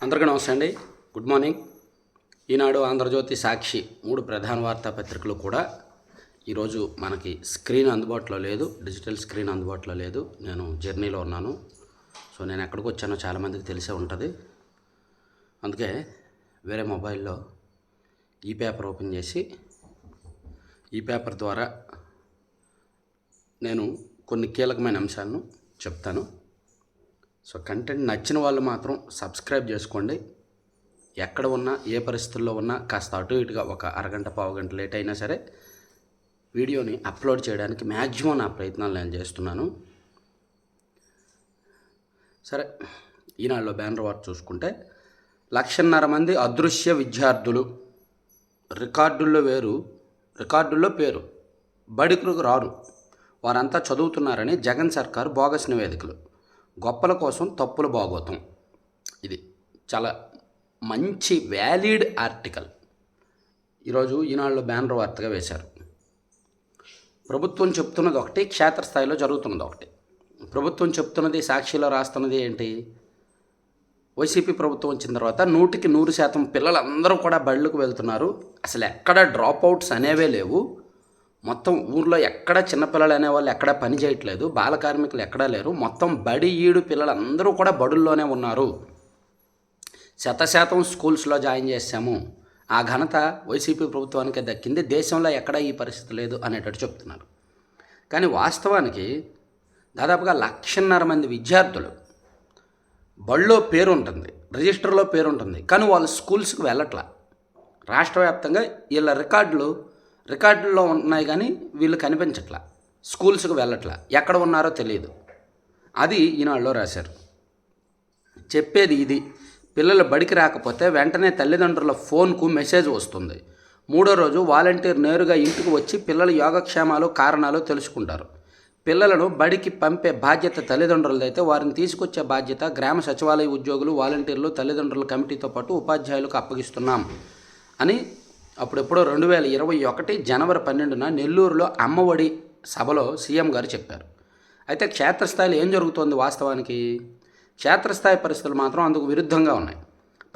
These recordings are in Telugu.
అందరికీ నమస్తే అండి. Good morning. ఈనాడు, ఆంధ్రజ్యోతి, సాక్షి 3 ప్రధాన వార్తాపత్రికలు కూడా ఈరోజు మనకి స్క్రీన్ అందుబాటులో లేదు, డిజిటల్ స్క్రీన్ అందుబాటులో లేదు. నేను జర్నీలో ఉన్నాను. సో నేను ఎక్కడికి వచ్చానో చాలామందికి తెలిసే ఉంటుంది. అందుకే వేరే మొబైల్లో ఈ పేపర్ ఓపెన్ చేసి ఈ పేపర్ ద్వారా నేను కొన్ని కీలకమైన అంశాలను చెప్తాను. సో కంటెంట్ నచ్చిన వాళ్ళు మాత్రం సబ్స్క్రైబ్ చేసుకోండి. ఎక్కడ ఉన్నా, ఏ పరిస్థితుల్లో ఉన్నా కాస్త అటు ఇటుగా ఒక అరగంట పావుగంట లేట్ అయినా సరే వీడియోని అప్లోడ్ చేయడానికి మ్యాక్సిమం నా ప్రయత్నాలు నేను చేస్తున్నాను. సరే, ఈనాడులో బ్యానర్ వార్త చూసుకుంటే 1,50,000 మంది అదృశ్య విద్యార్థులు, రికార్డుల్లో పేరు, బడికి రారు, వారంతా చదువుతున్నారని జగన్ సర్కారు బోగస్ నివేదికలు, గొప్పల కోసం తప్పుల భాగోతం. ఇది చాలా మంచి వ్యాలిడ్ ఆర్టికల్ ఈరోజు ఈనాడులో బ్యానర్ వార్తగా వేశారు. ప్రభుత్వం చెప్తున్నది ఒకటి, క్షేత్రస్థాయిలో జరుగుతున్నది ఒకటి. ప్రభుత్వం చెప్తున్నది, సాక్షిలో రాస్తున్నది ఏంటి? వైసీపీ ప్రభుత్వం వచ్చిన తర్వాత 100% పిల్లలందరూ కూడా బళ్ళకు వెళ్తున్నారు. అసలు ఎక్కడ డ్రాప్ అవుట్స్ అనేవే లేవు. మొత్తం ఊర్లో ఎక్కడ చిన్నపిల్లలు అనేవాళ్ళు ఎక్కడా పని చేయట్లేదు, బాల కార్మికులు ఎక్కడా లేరు. మొత్తం బడి ఈడు పిల్లలందరూ కూడా బడుల్లోనే ఉన్నారు. 100% స్కూల్స్లో జాయిన్ చేశాము. ఆ ఘనత వైసీపీ ప్రభుత్వానికే దక్కింది. దేశంలో ఎక్కడా ఈ పరిస్థితి లేదు అనేటట్టు చెప్తున్నారు. కానీ వాస్తవానికి దాదాపుగా 1,50,000 మంది విద్యార్థులు బళ్ళో పేరు ఉంటుంది, రిజిస్టర్లో పేరు ఉంటుంది, కానీ వాళ్ళు స్కూల్స్కి వెళ్ళట్లా. రాష్ట్ర వ్యాప్తంగా వీళ్ళ రికార్డుల్లో ఉన్నాయి, కానీ వీళ్ళు కనిపించట్లా, స్కూల్స్కి వెళ్ళట్లా, ఎక్కడ ఉన్నారో తెలియదు. అది ఈనాడులో రాశారు. చెప్పేది ఇది: పిల్లలు బడికి రాకపోతే వెంటనే తల్లిదండ్రుల ఫోన్కు మెసేజ్ వస్తుంది. 3వ రోజు వాలంటీర్ నేరుగా ఇంటికి వచ్చి పిల్లల యోగక్షేమాలు, కారణాలు తెలుసుకుంటారు. పిల్లలను బడికి పంపే బాధ్యత తల్లిదండ్రులదైతే వారిని తీసుకొచ్చే బాధ్యత గ్రామ సచివాలయ ఉద్యోగులు, వాలంటీర్లు, తల్లిదండ్రుల కమిటీతో పాటు ఉపాధ్యాయులకు అప్పగిస్తున్నాం అని అప్పుడెప్పుడో 2021 జనవరి 12న నెల్లూరులో అమ్మఒడి సభలో సీఎం గారు చెప్పారు. అయితే క్షేత్రస్థాయిలో ఏం జరుగుతోంది? వాస్తవానికి క్షేత్రస్థాయి పరిస్థితులు మాత్రం అందుకు విరుద్ధంగా ఉన్నాయి.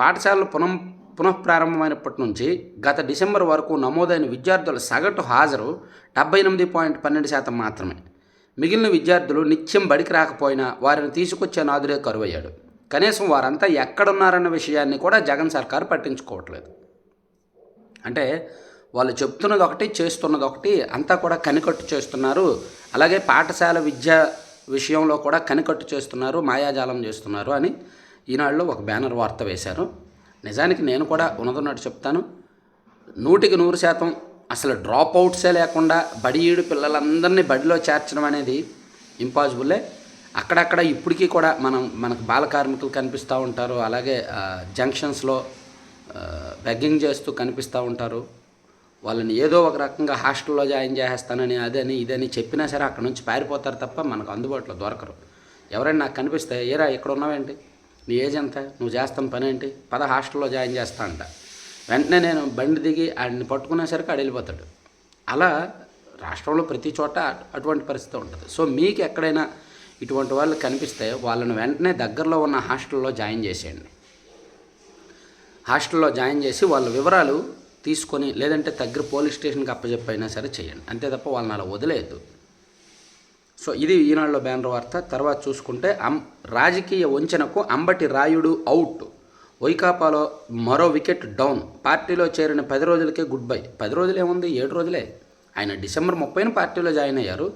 పాఠశాలలు పునఃప్రారంభమైనప్పటి నుంచి గత డిసెంబర్ వరకు నమోదైన విద్యార్థుల సగటు హాజరు 78.12% మాత్రమే. మిగిలిన విద్యార్థులు నిత్యం బడికి రాకపోయినా వారిని తీసుకొచ్చే నాదుడే కరువయ్యాడు. కనీసం వారంతా ఎక్కడున్నారన్న విషయాన్ని కూడా జగన్ సర్కారు పట్టించుకోవట్లేదు. అంటే వాళ్ళు చెప్తున్నది ఒకటి, చేస్తున్నది ఒకటి, అంతా కూడా కనికట్టు చేస్తున్నారు. అలాగే పాఠశాల విద్య విషయంలో కూడా కనికట్టు చేస్తున్నారు, మాయాజాలం చేస్తున్నారు అని ఈనాడులో ఒక బ్యానర్ వార్త వేశారు. నిజానికి నేను కూడా ఉన్నదన్నట్టు చెప్తాను. 100% అసలు డ్రాప్ అవుట్సే లేకుండా బడి ఈడు పిల్లలందరినీ బడిలో చేర్చడం అనేది ఇంపాసిబుల్లే. అక్కడక్కడ ఇప్పటికీ కూడా మనకు బాల కార్మికులు కనిపిస్తూ ఉంటారు. అలాగే జంక్షన్స్లో బెగ్గింగ్ చేస్తూ కనిపిస్తూ ఉంటారు. వాళ్ళని ఏదో ఒక రకంగా హాస్టల్లో జాయిన్ చేసేస్తానని, అదని ఇదని చెప్పినా సరే అక్కడ నుంచి పారిపోతారు తప్ప మనకు అందుబాటులో దొరకరు. ఎవరైనా నాకు కనిపిస్తే, ఏరా ఇక్కడ ఉన్నావేంటి, నీ ఏజ్ ఎంత, నువ్వు చేస్తాను పని ఏంటి, పద హాస్టల్లో జాయిన్ చేస్తా అంట. వెంటనే నేను బండి దిగి ఆడిని పట్టుకునేసరికి ఆడు వెళ్ళిపోతాడు. అలా రాష్ట్రంలో ప్రతి చోట అటువంటి పరిస్థితి ఉంటుంది. సో మీకు ఎక్కడైనా ఇటువంటి వాళ్ళు కనిపిస్తే వాళ్ళని వెంటనే దగ్గరలో ఉన్న హాస్టల్లో జాయిన్ చేసేయండి. హాస్టల్లో జాయిన్ చేసి వాళ్ళ వివరాలు తీసుకొని, లేదంటే దగ్గర పోలీస్ స్టేషన్కి అప్పచెప్పైనా సరే చేయండి. అంతే తప్ప వాళ్ళని అలా వదిలేయద్దు. సో ఇది ఈనాడులో బ్యానర్ వార్త. తర్వాత చూసుకుంటే రాజకీయ వంచనకు అంబటి రాయుడు అవుట్, వైకాపాలో మరో వికెట్ డౌన్, పార్టీలో చేరిన 10 రోజులకే గుడ్ బై. 10 రోజులు ఏముంది, 7 రోజులే. ఆయన డిసెంబర్ 30న పార్టీలో జాయిన్ అయ్యారు.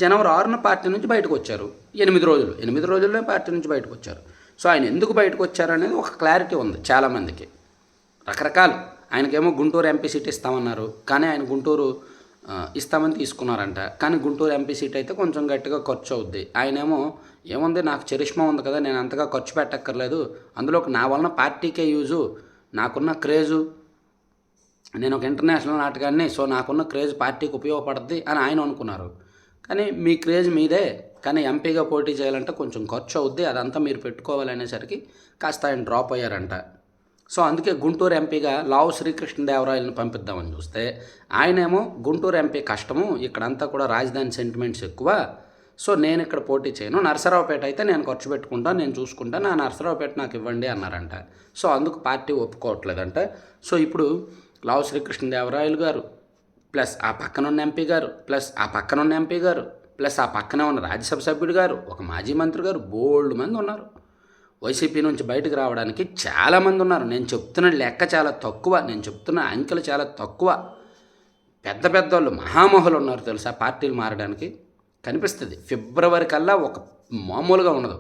జనవరి 6న పార్టీ నుంచి బయటకు వచ్చారు. 8 రోజుల్లో పార్టీ నుంచి బయటకు వచ్చారు. సో ఆయన ఎందుకు బయటకు వచ్చారనేది ఒక క్లారిటీ ఉంది చాలామందికి. రకరకాలు. ఆయనకేమో గుంటూరు ఎంపీ సీట్ ఇస్తామన్నారు, కానీ ఆయన గుంటూరు ఇస్తామని తీసుకున్నారంట. కానీ గుంటూరు ఎంపీ సీట్ అయితే కొంచెం గట్టిగా ఖర్చు అవుద్ది. ఆయనేమో ఏముంది, నాకు చరిష్మా ఉంది కదా, నేను అంతగా ఖర్చు పెట్టక్కర్లేదు, అందులో నా వలన పార్టీకే యూజు, నాకున్న క్రేజు, నేను ఒక ఇంటర్నేషనల్ నాటకాన్ని, సో నాకున్న క్రేజ్ పార్టీకి ఉపయోగపడుద్ది అని ఆయన అనుకున్నారు. కానీ మీ క్రేజ్ మీదే, కానీ ఎంపీగా పోటీ చేయాలంటే కొంచెం ఖర్చు అవుద్ది, అదంతా మీరు పెట్టుకోవాలనేసరికి కాస్త ఆయన డ్రాప్ అయ్యారంట. సో అందుకే గుంటూరు ఎంపీగా లావు శ్రీకృష్ణదేవరాయలను పంపిద్దామని చూస్తే ఆయనేమో గుంటూరు ఎంపీ కష్టము, ఇక్కడంతా కూడా రాజధాని సెంటిమెంట్స్ ఎక్కువ, సో నేను ఇక్కడ పోటీ చేయను, నరసరావుపేట అయితే నేను ఖర్చు పెట్టుకుంటాను, నేను చూసుకుంటాను, ఆ నరసరావుపేట నాకు ఇవ్వండి అన్నారంట. సో అందుకు పార్టీ ఒప్పుకోవట్లేదంట. సో ఇప్పుడు లావు శ్రీకృష్ణదేవరాయలు గారు ప్లస్ ఆ పక్కన ఉన్న ఎంపీ గారు ప్లస్ ఆ పక్కన ఉన్న ఎంపీ గారు ప్లస్ ఆ పక్కనే ఉన్న రాజ్యసభ సభ్యుడు గారు, ఒక మాజీ మంత్రి గారు, బోల్డ్ మంది ఉన్నారు. వైసీపీ నుంచి బయటకు రావడానికి చాలామంది ఉన్నారు. నేను చెప్తున్న లెక్క చాలా తక్కువ, నేను చెప్తున్న అంకెలు చాలా తక్కువ. పెద్ద పెద్ద వాళ్ళు మహామహులు ఉన్నారు తెలుసా పార్టీలు మారడానికి. కనిపిస్తుంది ఫిబ్రవరి కల్లా, ఒక మామూలుగా ఉండదు.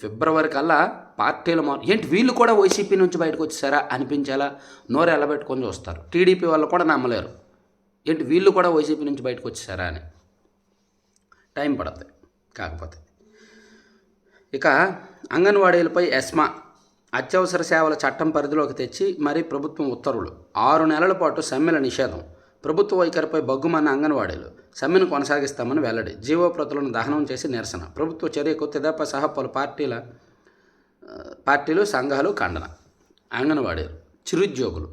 ఫిబ్రవరి కల్లా పార్టీలు ఏంటి వీళ్ళు కూడా వైసీపీ నుంచి బయటకు వచ్చేసారా అనిపించేలా నోరు ఎల్లబెట్టుకొని చూస్తారు. టీడీపీ వాళ్ళు కూడా నమ్మలేరు, ఏంటి వీళ్ళు కూడా వైసీపీ నుంచి బయటకు వచ్చేసారా అని. టైం పడుతుంది. కాకపోతే ఇక అంగన్వాడీలపై ఎస్మా అత్యవసర సేవల చట్టం పరిధిలోకి తెచ్చి మరీ ప్రభుత్వం ఉత్తర్వులు. 6 నెలల పాటు సమ్మెల నిషేధం. ప్రభుత్వ వైఖరిపై బగ్గుమన్న అంగన్వాడీలు సమ్మెను కొనసాగిస్తామని వెల్లడి. జీవో ప్రతులను దహనం చేసి నిరసన. ప్రభుత్వ చర్యకు తెదేపా సహా పలు పార్టీలు సంఘాలు ఖండన. అంగన్వాడీలు చిరుద్యోగులు.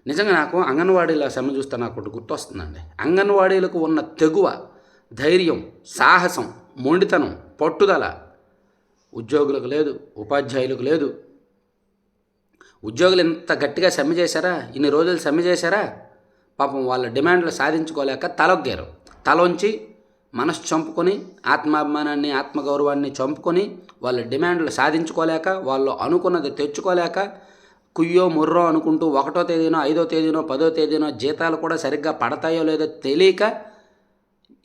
నిజంగా నాకు అంగన్వాడీల సమ్మె చూస్తే నాకు ఒకటి గుర్తొస్తుందండి. అంగన్వాడీలకు ఉన్న తెగువ, ధైర్యం, సాహసం, మొండితనం, పట్టుదల ఉద్యోగులకు లేదు, ఉపాధ్యాయులకు లేదు. ఉద్యోగులు ఎంత గట్టిగా సమ్మె చేశారా, ఇన్ని రోజులు సమ్మె చేశారా, పాపం వాళ్ళ డిమాండ్లు సాధించుకోలేక తలొగ్గారు. తలొంచి మనసు చంపుకొని, ఆత్మాభిమానాన్ని, ఆత్మగౌరవాన్ని చంపుకొని, వాళ్ళ డిమాండ్లు సాధించుకోలేక, వాళ్ళు అనుకున్నది తెచ్చుకోలేక, కుయ్యో ముర్రో అనుకుంటూ 1వ తేదీనో 5వ తేదీనో 10వ తేదీనో జీతాలు కూడా సరిగ్గా పడతాయో లేదో తెలియక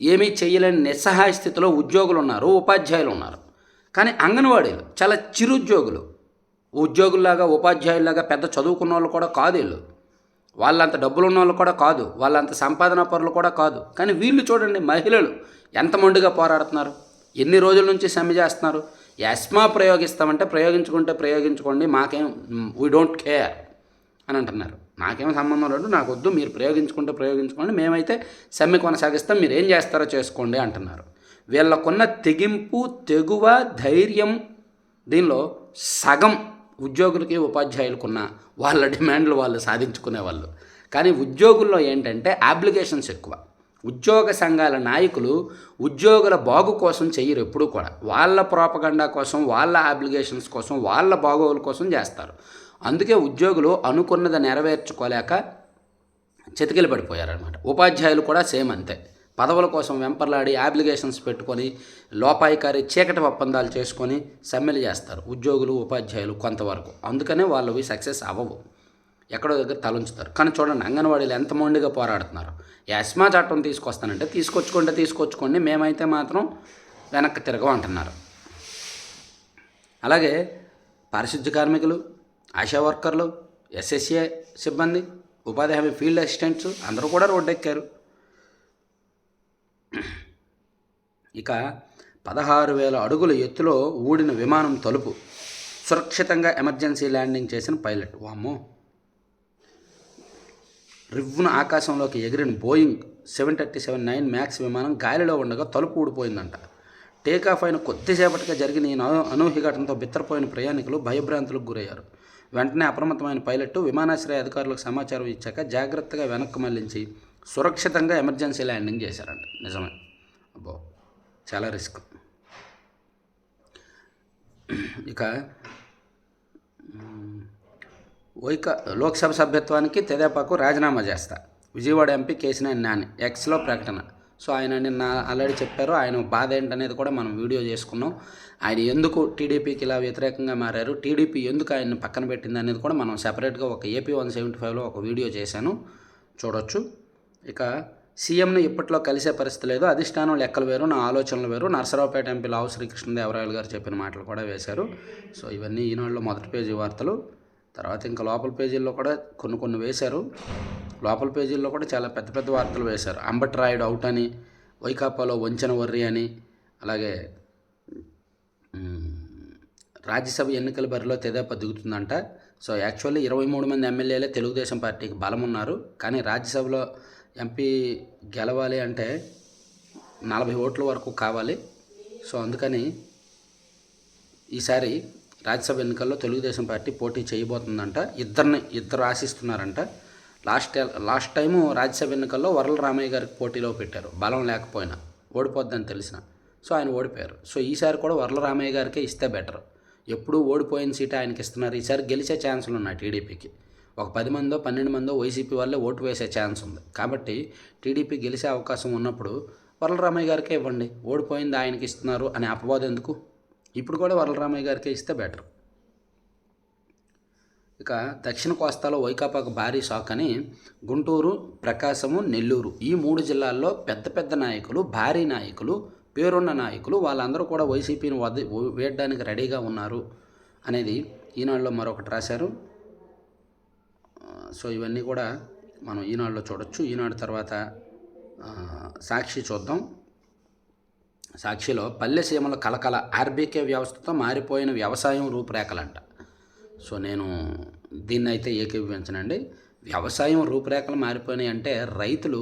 ఏమీ చేయలేని నిస్సహాయ స్థితిలో ఉద్యోగులు ఉన్నారు, ఉపాధ్యాయులు ఉన్నారు. కానీ అంగన్వాడీలు చాలా చిరుద్యోగులు. ఉద్యోగుల్లాగా, ఉపాధ్యాయుల్లాగా పెద్ద చదువుకున్న వాళ్ళు కూడా కాదు వీళ్ళు. వాళ్ళంత డబ్బులు ఉన్న వాళ్ళు కూడా కాదు, వాళ్ళంత సంపాదన పరులు కూడా కాదు. కానీ వీళ్ళు చూడండి, మహిళలు ఎంత మొండిగా పోరాడుతున్నారు, ఎన్ని రోజుల నుంచి సమ్మె చేస్తున్నారు. ఎస్మా ప్రయోగిస్తామంటే ప్రయోగించుకోండి, మాకేం, వీ డోంట్ కేర్ అని అంటున్నారు. నాకేం సంబంధం లేదు, నాకు వద్దు, మీరు ప్రయోగించుకోండి, మేమైతే సమ్మె కొనసాగిస్తాం, మీరు ఏం చేస్తారో చేసుకోండి అంటున్నారు. వీళ్ళకున్న తెగింపు, తెగువ, ధైర్యం దీనిలో సగం ఉద్యోగులకి, ఉపాధ్యాయులకున్న వాళ్ళ డిమాండ్లు వాళ్ళు సాధించుకునేవాళ్ళు. కానీ ఉద్యోగుల్లో ఏంటంటే అప్లికేషన్స్ ఎక్కువ. ఉద్యోగ సంఘాల నాయకులు ఉద్యోగుల బాగు కోసం చెయ్యరు ఎప్పుడూ కూడా. వాళ్ళ ప్రోపగండా కోసం, వాళ్ళ అప్లికేషన్స్ కోసం, వాళ్ళ బాగోగుల కోసం చేస్తారు. అందుకే ఉద్యోగులు అనుకున్నది నెరవేర్చుకోలేక చితికిలు పడిపోయారనమాట. ఉపాధ్యాయులు కూడా సేమ్ అంతే. పదవుల కోసం వెంపర్లాడి అప్లికేషన్స్ పెట్టుకొని లోపాయికారి చీకటి ఒప్పందాలు చేసుకొని సమ్మెలు చేస్తారు ఉద్యోగులు, ఉపాధ్యాయులు కొంతవరకు. అందుకనే వాళ్ళవి సక్సెస్ అవ్వవు, ఎక్కడో దగ్గర తలంచుతారు. కానీ చూడండి అంగన్వాడీలు ఎంత మొండిగా పోరాడుతున్నారు. ఎస్మా చట్టం తీసుకొస్తానంటే తీసుకొచ్చుకోండి, మేమైతే మాత్రం వెనక్కి తిరగం అంటున్నారు. అలాగే పారిశుద్ధ్య కార్మికులు, ఆశా వర్కర్లు, ఎస్ఎస్ఏ సిబ్బంది, ఉపాధి హామీ ఫీల్డ్ అసిస్టెంట్స్ అందరూ కూడా రోడ్డెక్కారు. ఇక 16,000 అడుగుల ఎత్తులో ఊడిన విమానం తలుపు, సురక్షితంగా ఎమర్జెన్సీ ల్యాండింగ్ చేసిన పైలట్. వామ్మో, రివ్వున ఆకాశంలోకి ఎగిరిన బోయింగ్ 737-9 మ్యాక్స్ విమానం గాలిలో ఉండగా తలుపు ఊడిపోయిందంట. టేకాఫ్ అయిన కొద్దిసేపటిగా జరిగిన ఈ అనూహ్య ఘటనతో బిత్తరపోయిన ప్రయాణికులు భయభ్రాంతులకు గురయ్యారు. వెంటనే అప్రమత్తమైన పైలట్ విమానాశ్రయ అధికారులకు సమాచారం ఇచ్చాక జాగ్రత్తగా వెనక్కి మళ్లించి సురక్షితంగా ఎమర్జెన్సీ ల్యాండింగ్ చేశారంట. నిజమే, అబ్బో చాలా రిస్క్. ఇక లోక్సభ సభ్యత్వానికి తెదేపాకు రాజీనామా చేస్తా, విజయవాడ ఎంపీ కేశినేని నాని ఎక్స్లో ప్రకటన. సో ఆయన నిన్న ఆల్రెడీ చెప్పారు, ఆయన బాధ ఏంటనేది కూడా మనం వీడియో చేసుకున్నాం. ఆయన ఎందుకు టీడీపీకి ఇలా వ్యతిరేకంగా మారారు, టీడీపీ ఎందుకు ఆయన్ని పక్కన పెట్టింది అనేది కూడా మనం సెపరేట్గా ఒక ఏపీ 175లో ఒక వీడియో చేశాను, చూడొచ్చు. ఇక సీఎంను ఇప్పట్లో కలిసే పరిస్థితి లేదు, అధిష్టానం లెక్కలు వేరు, నా ఆలోచనలు వేరు, నరసరావుపేట ఎంపీ లావు శ్రీకృష్ణదేవరాయలు గారు చెప్పిన మాటలు కూడా వేశారు. సో ఇవన్నీ ఈనాడులో మొదటి పేజీ వార్తలు. తర్వాత ఇంకా లోపల పేజీల్లో కూడా కొన్ని వేశారు. లోపల పేజీల్లో కూడా చాలా పెద్ద పెద్ద వార్తలు వేశారు. అంబట్రాయుడు అవుట్ అని, వైకాపాలో వంచన వర్రి అని, అలాగే రాజ్యసభ ఎన్నికల బరిలో తెదేపా దిగుతుందంట. సో యాక్చువల్లీ 23 మంది ఎమ్మెల్యేలే తెలుగుదేశం పార్టీకి బలం ఉన్నారు. కానీ రాజ్యసభలో ఎంపీ గెలవాలి అంటే 40 ఓట్ల వరకు కావాలి. సో అందుకని ఈసారి రాజ్యసభ ఎన్నికల్లో తెలుగుదేశం పార్టీ పోటీ చేయబోతుందంట. ఇద్దరు ఆశిస్తున్నారంట. లాస్ట్ టైము రాజ్యసభ ఎన్నికల్లో వరల రామయ్య గారికి పోటీలో పెట్టారు, బలం లేకపోయినా ఓడిపోద్దని తెలిసిన. సో ఆయన ఓడిపోయారు. సో ఈసారి కూడా వరలరామయ్య గారికే ఇస్తే బెటర్. ఎప్పుడూ ఓడిపోయిన సీట్ ఆయనకి ఇస్తున్నారు. ఈసారి గెలిచే ఛాన్సులు ఉన్నాయి టీడీపీకి. ఒక 10 మందో 12 మందో వైసీపీ వాళ్ళే ఓటు వేసే ఛాన్స్ ఉంది. కాబట్టి టీడీపీ గెలిచే అవకాశం ఉన్నప్పుడు వరలరామయ్య గారికే ఇవ్వండి. ఓడిపోయింది ఆయనకి ఇస్తున్నారు అనే అపవాదం ఎందుకు? ఇప్పుడు కూడా వరలరామయ్య గారికే ఇస్తే బెటర్. ఇక దక్షిణ కోస్తాలో వైకాపాకు భారీ షాక్ అని గుంటూరు, ప్రకాశము, నెల్లూరు ఈ 3 జిల్లాల్లో పెద్ద పెద్ద నాయకులు, భారీ నాయకులు, పేరున్న నాయకులు వాళ్ళందరూ కూడా వైసీపీని వేయడానికి రెడీగా ఉన్నారు అనేది ఈనాడులో మరొకటి రాశారు. సో ఇవన్నీ కూడా మనం ఈనాడులో చూడొచ్చు. ఈనాడు తర్వాత సాక్షి చూద్దాం. సాక్షిలో పల్లె సీమల కలకల, ఆర్బీకే వ్యవస్థతో మారిపోయిన వ్యవసాయం రూపురేఖలంట. సో నేను దీన్ని అయితే ఏకీభవించనండి. వ్యవసాయం రూపురేఖలు మారిపోయినాయి అంటే రైతులు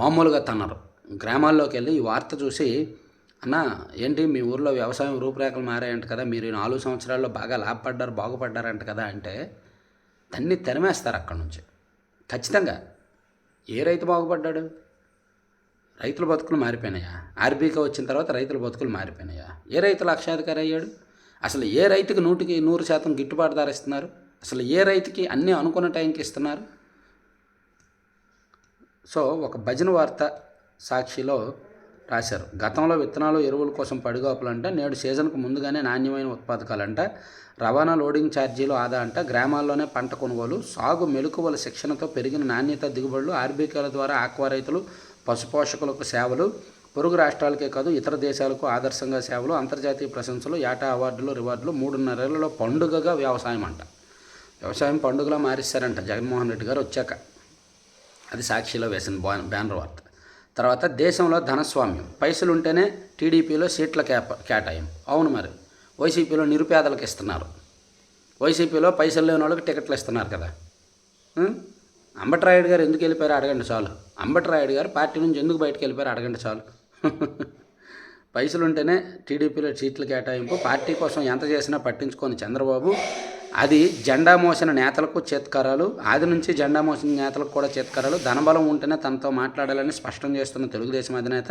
మామూలుగా తన్నారు. గ్రామాల్లోకి వెళ్ళి ఈ వార్త చూసి, అన్న ఏంటి మీ ఊర్లో వ్యవసాయం రూపురేఖలు మారాయంట కదా, మీరు 4 సంవత్సరాల్లో బాగా లాభపడ్డారు, బాగుపడ్డారంట కదా అంటే దాన్ని తరిమేస్తారు అక్కడి నుంచి ఖచ్చితంగా. ఏ రైతు బాగుపడ్డాడు? రైతుల బతుకులు మారిపోయినాయా? ఆర్బీకే వచ్చిన తర్వాత రైతుల బతుకులు మారిపోయినాయా? ఏ రైతు లక్షాధికారి అయ్యాడు? అసలు ఏ రైతుకి 100% గిట్టుబాటు ధర ఇస్తున్నారు? అసలు ఏ రైతుకి అన్నీ అనుకున్న టైంకి ఇస్తున్నారు? సో ఒక భజన వార్త సాక్షిలో రాశారు. గతంలో విత్తనాలు, ఎరువుల కోసం పడిగాపులంట, నేడు సీజన్కు ముందుగానే నాణ్యమైన ఉత్పాదకాలంట, రవాణా, లోడింగ్ ఛార్జీలు ఆదా అంట, గ్రామాల్లోనే పంట కొనుగోలు, సాగు మెలకువల శిక్షణతో పెరిగిన నాణ్యత దిగుబడులు, ఆర్బీకేల ద్వారా ఆక్వా రైతులు, పశుపోషకులకు సేవలు, పొరుగు రాష్ట్రాలకే కాదు ఇతర దేశాలకు ఆదర్శంగా సేవలు, అంతర్జాతీయ ప్రశంసలు, ఏటా అవార్డులు, రివార్డులు, 3.5 ఏళ్లలో పండుగగా వ్యవసాయం అంట. వ్యవసాయం పండుగలా మారిస్తారంట జగన్మోహన్ రెడ్డి గారు వచ్చాక. అది సాక్షిలో వేసిన బ్యానర్ వార్త. తర్వాత దేశంలో ధనస్వామ్యం, పైసలు ఉంటేనే టీడీపీలో సీట్ల కేటాయింపు. అవును, మరి వైసీపీలో నిరుపేదలకు ఇస్తున్నారు, వైసీపీలో పైసలు లేని వాళ్ళకి టికెట్లు ఇస్తున్నారు కదా. అంబట్రాయుడు గారు ఎందుకు వెళ్ళిపోయారు అడగండి చాలు. అంబట్రాయుడు గారు పార్టీ నుంచి ఎందుకు బయటకు వెళ్ళిపోయారు అడగండి చాలు. పైసలు ఉంటేనే టీడీపీలో సీట్ల కేటాయింపు, పార్టీ కోసం ఎంత చేసినా పట్టించుకొని చంద్రబాబు, అది జెండా మోసిన నేతలకు చేత్కారాలు, ఆది నుంచి జెండా మోసిన నేతలకు కూడా చేత్కారాలు, ధనబలం ఉంటేనే తనతో మాట్లాడాలని స్పష్టం చేస్తున్న తెలుగుదేశం అధినేత,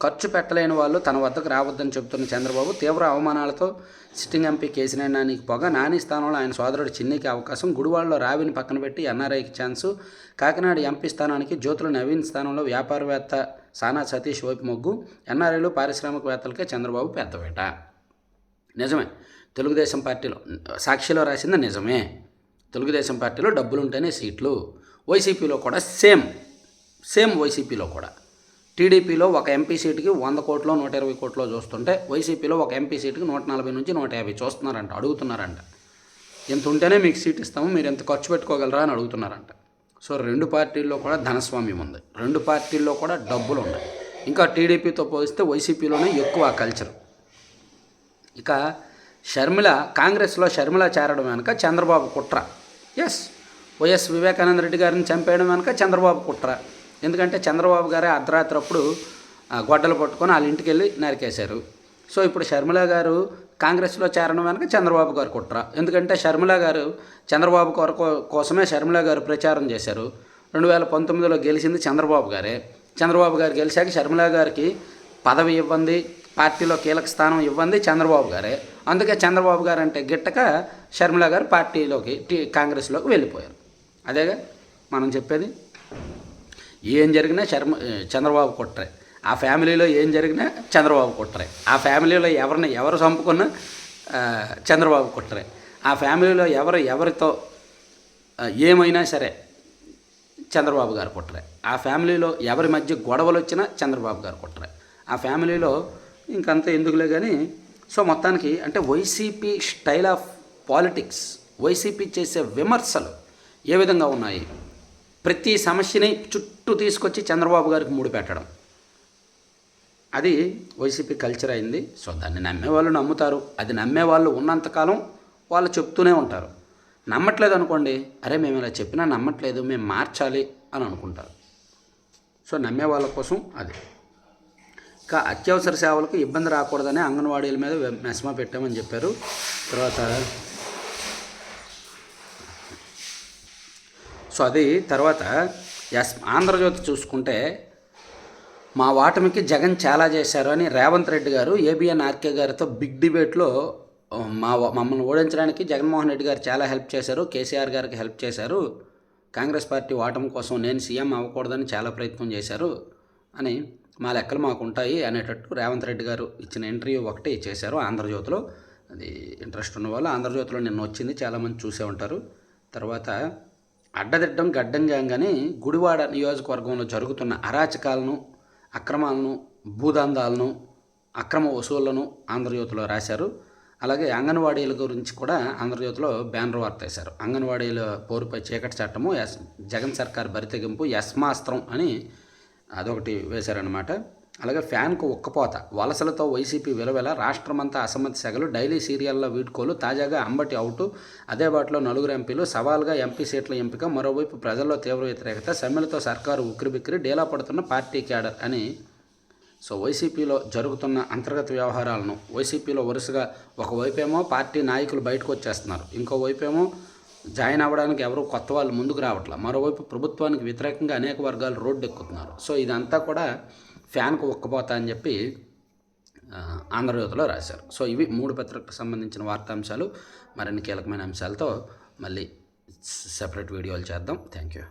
ఖర్చు పెట్టలేని వాళ్ళు తన వద్దకు రావద్దని చెబుతున్న చంద్రబాబు, తీవ్ర అవమానాలతో సిట్టింగ్ ఎంపీ కేసీఆర్ నానికి పొగ, నాని స్థానంలో ఆయన సోదరుడు చిన్నికి అవకాశం, గుడివాడలో రావిని పక్కన పెట్టి ఎన్ఆర్ఐకి ఛాన్సు, కాకినాడ ఎంపీ స్థానానికి జ్యోతుల నవీన్ స్థానంలో వ్యాపారవేత్త సానా సతీష్ వైపు మొగ్గు, ఎన్ఆర్ఐలు పారిశ్రామికవేత్తలకే చంద్రబాబు పెద్దవేట. నిజమే, తెలుగుదేశం పార్టీలో సాక్షిలో రాసింది నిజమే. తెలుగుదేశం పార్టీలో డబ్బులుంటేనే సీట్లు. వైసీపీలో కూడా సేమ్ వైసీపీలో కూడా టీడీపీలో ఒక ఎంపీ సీటుకి 100 కోట్లో 120 కోట్లో చూస్తుంటే వైసీపీలో ఒక ఎంపీ సీటుకి 140 నుంచి 150 చూస్తున్నారంట, అడుగుతున్నారంట. ఎంత ఉంటేనే మీకు సీట్ ఇస్తాము, మీరు ఎంత ఖర్చు పెట్టుకోగలరా అని అడుగుతున్నారంట. సో 2 పార్టీల్లో కూడా ధనస్వామ్యం ఉంది, 2 పార్టీల్లో కూడా డబ్బులు ఉన్నాయి. ఇంకా టీడీపీతో పోలిస్తే వైసీపీలోనే ఎక్కువ కల్చర్. ఇక షర్మిల, కాంగ్రెస్లో షర్మిల చేరడం వెనుక చంద్రబాబు కుట్ర. ఎస్, వైఎస్ వివేకానంద రెడ్డి గారిని చంపేయడం వెనుక చంద్రబాబు కుట్ర. ఎందుకంటే చంద్రబాబు గారే అర్ధరాత్రి అప్పుడు గొడ్డలు పట్టుకొని వాళ్ళ ఇంటికి వెళ్ళి నరికేశారు. సో ఇప్పుడు షర్మిల గారు కాంగ్రెస్లో చేరడం వెనుక చంద్రబాబు గారు కుట్ర. ఎందుకంటే షర్మిల గారు చంద్రబాబు కోసమే షర్మిల గారు ప్రచారం చేశారు. 2019లో గెలిచింది చంద్రబాబు గారే. చంద్రబాబు గారు గెలిచాక షర్మిల గారికి పదవి ఇవ్వండి, పార్టీలో కీలక స్థానం ఇవ్వండి చంద్రబాబు గారే. అందుకే చంద్రబాబు గారు అంటే గిట్టక షర్మిల గారు పార్టీలోకి కాంగ్రెస్లోకి వెళ్ళిపోయారు. అదేగా మనం చెప్పేది. ఏం జరిగినా చంద్రబాబు కుట్రే. ఆ ఫ్యామిలీలో ఏం జరిగినా చంద్రబాబు కుట్రే. ఆ ఫ్యామిలీలో ఎవరు చంపుకున్నా చంద్రబాబు కుట్రే. ఆ ఫ్యామిలీలో ఎవరితో ఏమైనా సరే చంద్రబాబు గారు కుట్రే. ఆ ఫ్యామిలీలో ఎవరి మధ్య గొడవలు వచ్చినా చంద్రబాబు గారు కుట్రే. ఆ ఫ్యామిలీలో ఇంకంతా ఎందుకులే కానీ. సో మొత్తానికి అంటే YCP style of politics, YCP చేసే విమర్శలు ఏ విధంగా ఉన్నాయి, ప్రతి సమస్యని చుట్టూ తీసుకొచ్చి చంద్రబాబు గారికి ముడిపెట్టడం, అది వైసీపీ కల్చర్ అయింది. సో దాన్ని నమ్మేవాళ్ళు నమ్ముతారు. అది నమ్మేవాళ్ళు ఉన్నంతకాలం వాళ్ళు చెప్తూనే ఉంటారు. నమ్మట్లేదు అనుకోండి, అరే మేము ఇలా చెప్పినా నమ్మట్లేదు, మేము మార్చాలి అని అనుకుంటారు. సో నమ్మే వాళ్ళ కోసం అది. ఇంకా అత్యవసర సేవలకు ఇబ్బంది రాకూడదని అంగన్వాడీల మీద మెస్మా పెట్టామని చెప్పారు. తర్వాత సో అది తర్వాత ఆంధ్రజ్యోతి చూసుకుంటే మా ఓటమికి జగన్ చాలా చేశారు అని రేవంత్ రెడ్డి గారు ఏబిఎన్ ఆర్కే గారితో బిగ్ డిబేట్లో మమ్మల్ని ఓడించడానికి జగన్మోహన్ రెడ్డి గారు చాలా హెల్ప్ చేశారు, కేసీఆర్ గారికి హెల్ప్ చేశారు, కాంగ్రెస్ పార్టీ ఓటమి కోసం నేను సీఎం అవ్వకూడదని చాలా ప్రయత్నం చేశారు అని మా లెక్కలు మాకు ఉంటాయి అనేటట్టు రేవంత్ రెడ్డి గారు ఇచ్చిన ఇంటర్వ్యూ ఒకటి చేశారు ఆంధ్రజ్యోతిలో. అది ఇంట్రెస్ట్ ఉన్న వాళ్ళు ఆంధ్రజ్యోతిలో నిన్న వచ్చింది, చాలామంది చూసే ఉంటారు. తర్వాత అడ్డదిడ్డం గడ్డం గాని గుడివాడ నియోజకవర్గంలో జరుగుతున్న అరాచకాలను, అక్రమాలను, భూదందాలను, అక్రమ వసూళ్లను ఆంధ్రజ్యోతిలో రాశారు. అలాగే అంగన్వాడీల గురించి కూడా ఆంధ్రజ్యోతిలో బ్యానర్ వార్త వేశారు. అంగన్వాడీల పోరుపై చీకటి చట్టము, జగన్ సర్కార్ బరితెగింపు, యస్మాస్త్రం అని అదొకటి వేశారనమాట. అలాగే ఫ్యాన్కు ఉక్కపోత, వలసలతో వైసీపీ విలువెల, రాష్ట్రమంతా అసమ్మతి సెగలు, డైలీ సీరియల్లో వీడ్కోలు, తాజాగా అంబటి అవుటు, అదే బాటలో నలుగురు ఎంపీలు, సవాల్గా ఎంపీ సీట్ల ఎంపిక, మరోవైపు ప్రజల్లో తీవ్ర వ్యతిరేకత, సమ్మెలతో సర్కారు ఉక్కిరిబిక్కిరి, డేలా పడుతున్న పార్టీ క్యాడర్ అని. సో వైసీపీలో జరుగుతున్న అంతర్గత వ్యవహారాలను, వైసీపీలో వరుసగా ఒకవైపేమో పార్టీ నాయకులు బయటకు వచ్చేస్తున్నారు, ఇంకోవైపేమో జాయిన్ అవ్వడానికి ఎవరు కొత్త వాళ్ళు ముందుకు రావట్లేదు, మరోవైపు ప్రభుత్వానికి వ్యతిరేకంగా అనేక వర్గాలు రోడ్డు ఎక్కుతున్నారు. సో ఇదంతా కూడా ఫ్యాన్కు ఉక్కపోతా అని చెప్పి ఆంధ్రజ్యోతిలో రాశారు. సో ఇవి 3 పత్రికలకు సంబంధించిన వార్తాంశాలు. మరిన్ని కీలకమైన అంశాలతో మళ్ళీ సెపరేట్ వీడియోలు చేద్దాం. Thank you.